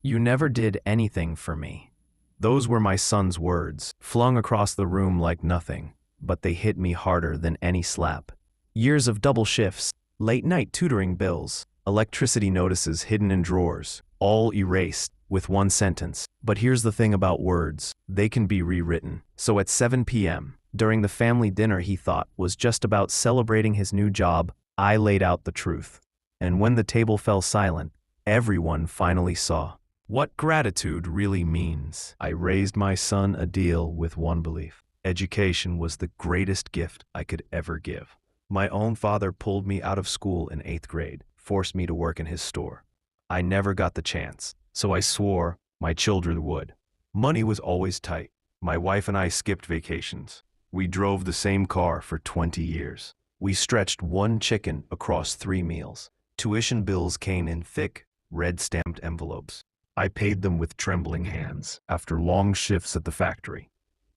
You never did anything for me." Those were my son's words, flung across the room like nothing, but they hit me harder than any slap. Years of double shifts, late-night tutoring bills, electricity notices hidden in drawers, all erased with one sentence. But here's the thing about words, they can be rewritten. So at 7 p.m., during the family dinner he thought was just about celebrating his new job, I laid out the truth. And when the table fell silent, everyone finally saw what gratitude really means. I raised my son Adil with one belief: education was the greatest gift I could ever give. My own father pulled me out of school in 8th grade, forced me to work in his store. I never got the chance, so I swore my children would. Money was always tight. My wife and I skipped vacations. We drove the same car for 20 years. We stretched one chicken across 3 meals. Tuition bills came in thick, red-stamped envelopes. I paid them with trembling hands after long shifts at the factory.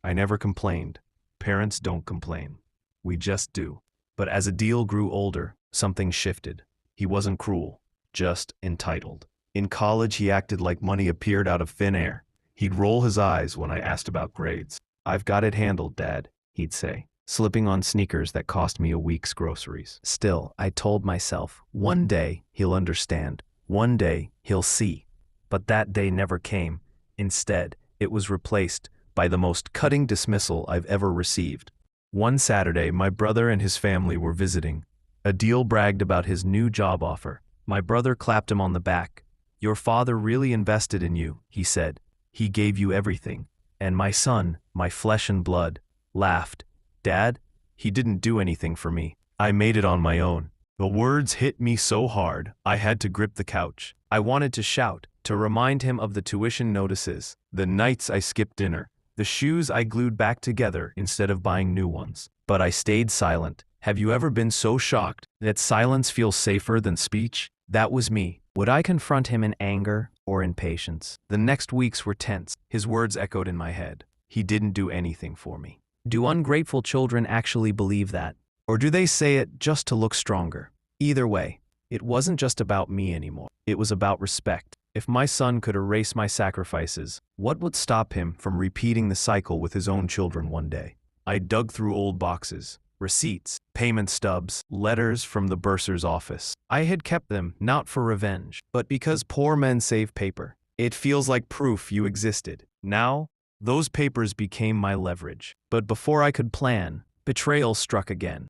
I never complained. Parents don't complain. We just do. But as Adil grew older, something shifted. He wasn't cruel, just entitled. In college, he acted like money appeared out of thin air. He'd roll his eyes when I asked about grades. "I've got it handled, Dad," he'd say, slipping on sneakers that cost me a week's groceries. Still, I told myself, one day he'll understand. One day he'll see. But that day never came. Instead, it was replaced by the most cutting dismissal I've ever received. One Saturday, my brother and his family were visiting. Adil bragged about his new job offer. My brother clapped him on the back. "Your father really invested in you," he said. "He gave you everything." And my son, my flesh and blood, laughed. "Dad, he didn't do anything for me. I made it on my own." The words hit me so hard, I had to grip the couch. I wanted to shout, to remind him of the tuition notices, the nights I skipped dinner, the shoes I glued back together instead of buying new ones. But I stayed silent. Have you ever been so shocked that silence feels safer than speech? That was me. Would I confront him in anger or in patience? The next weeks were tense. His words echoed in my head. He didn't do anything for me. Do ungrateful children actually believe that? Or do they say it just to look stronger? Either way, it wasn't just about me anymore. It was about respect. If my son could erase my sacrifices, what would stop him from repeating the cycle with his own children one day? I dug through old boxes, receipts, payment stubs, letters from the bursar's office. I had kept them not for revenge, but because poor men save paper. It feels like proof you existed. Now, those papers became my leverage. But before I could plan, betrayal struck again.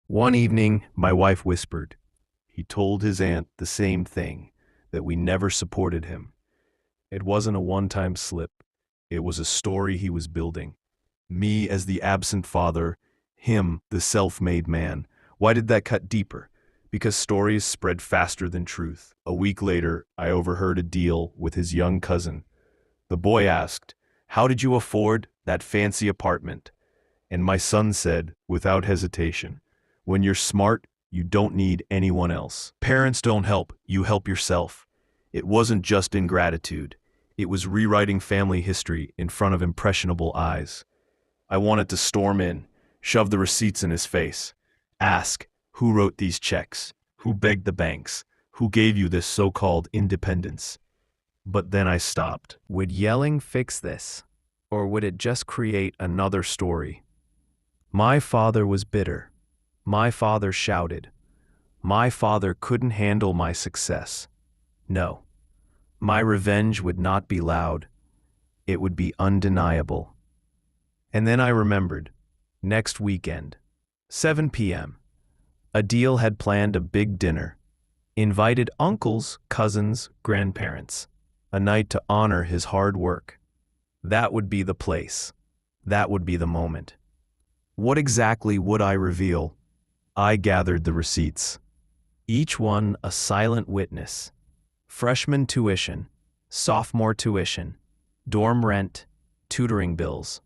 One evening, my wife whispered. He told his aunt the same thing, that we never supported him. It wasn't a one-time slip. It was a story he was building. Me as the absent father, him the self-made man. Why did that cut deeper? Because stories spread faster than truth. A week later, I overheard a deal with his young cousin. The boy asked, "How did you afford that fancy apartment?" And my son said, without hesitation, "When you're smart, you don't need anyone else. Parents don't help, you help yourself." It wasn't just ingratitude. It was rewriting family history in front of impressionable eyes. I wanted to storm in, shove the receipts in his face, ask, who wrote these checks? Who begged the banks? Who gave you this so-called independence? But then I stopped. Would yelling fix this? Or would it just create another story? My father was bitter. My father shouted. My father couldn't handle my success. No. My revenge would not be loud. It would be undeniable. And then I remembered. Next weekend, 7 p.m. Adil had planned a big dinner. Invited uncles, cousins, grandparents. A night to honor his hard work. That would be the place. That would be the moment. What exactly would I reveal? I gathered the receipts. Each one a silent witness. Freshman tuition, sophomore tuition, dorm rent, tutoring bills.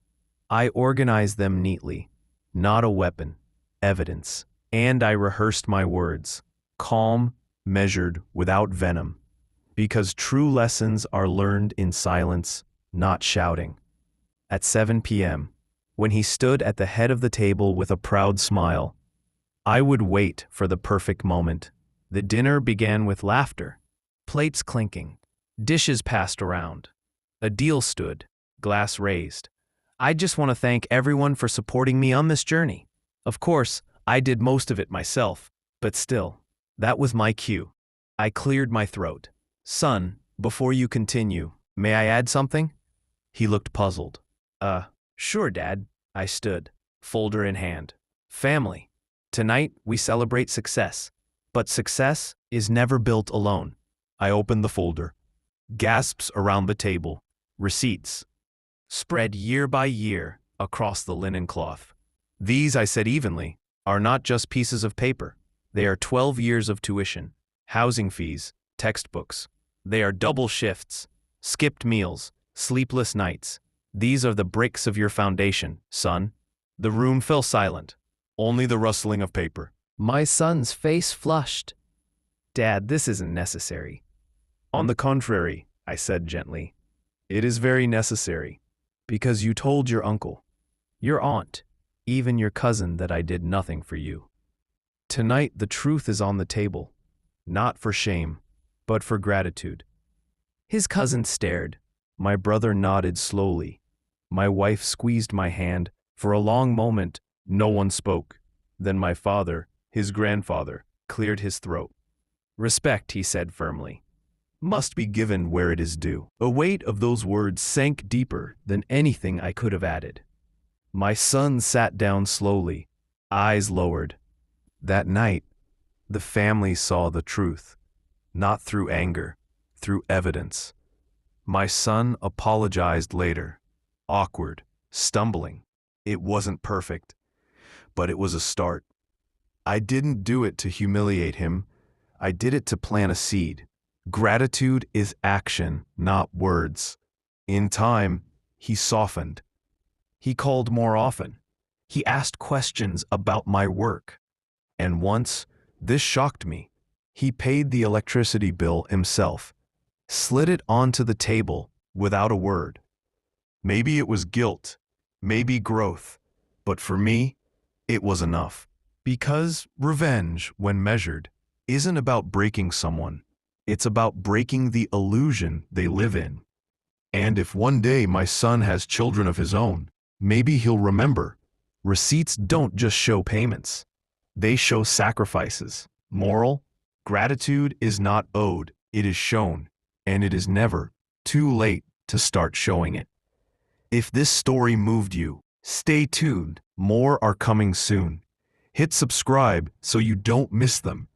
I organized them neatly. Not a weapon, evidence. And I rehearsed my words. Calm, measured, without venom. Because true lessons are learned in silence, not shouting. At 7 p.m., when he stood at the head of the table with a proud smile, I would wait for the perfect moment. The dinner began with laughter, plates clinking, Dishes passed around. A deal stood, glass raised. I just want to thank everyone for supporting me on this journey. Of course, I did most of it myself, but still, that was my cue. I cleared my throat. Son, before you continue, may I add something? He looked puzzled. Sure, Dad. I stood, folder in hand. Family. Tonight, we celebrate success. But success is never built alone. I opened the folder. Gasps around the table. Receipts. Spread year by year across the linen cloth. These, I said evenly, are not just pieces of paper. They are 12 years of tuition, housing fees, textbooks. They are double shifts, skipped meals, sleepless nights. These are the bricks of your foundation, son. The room fell silent. Only the rustling of paper. My son's face flushed. Dad, this isn't necessary. On the contrary, I said gently, it is very necessary, because you told your uncle, your aunt, even your cousin that I did nothing for you. Tonight the truth is on the table, not for shame, but for gratitude. His cousin stared. My brother nodded slowly. My wife squeezed my hand. For a long moment, no one spoke. Then my father, his grandfather, cleared his throat. Respect, he said firmly, must be given where it is due. The weight of those words sank deeper than anything I could have added. My son sat down slowly, eyes lowered. That night, the family saw the truth, not through anger, through evidence. My son apologized later, awkward, stumbling. It wasn't perfect, but it was a start. I didn't do it to humiliate him. I did it to plant a seed. Gratitude is action, not words. In time, he softened. He called more often. He asked questions about my work. And once, this shocked me, he paid the electricity bill himself, slid it onto the table without a word. Maybe it was guilt, maybe growth, but for me, it was enough. Because revenge, when measured, isn't about breaking someone. It's about breaking the illusion they live in. And if one day my son has children of his own, maybe he'll remember. Receipts don't just show payments. They show sacrifices. Moral, gratitude is not owed, it is shown, and it is never too late to start showing it. If this story moved you, stay tuned. More are coming soon. Hit subscribe so you don't miss them.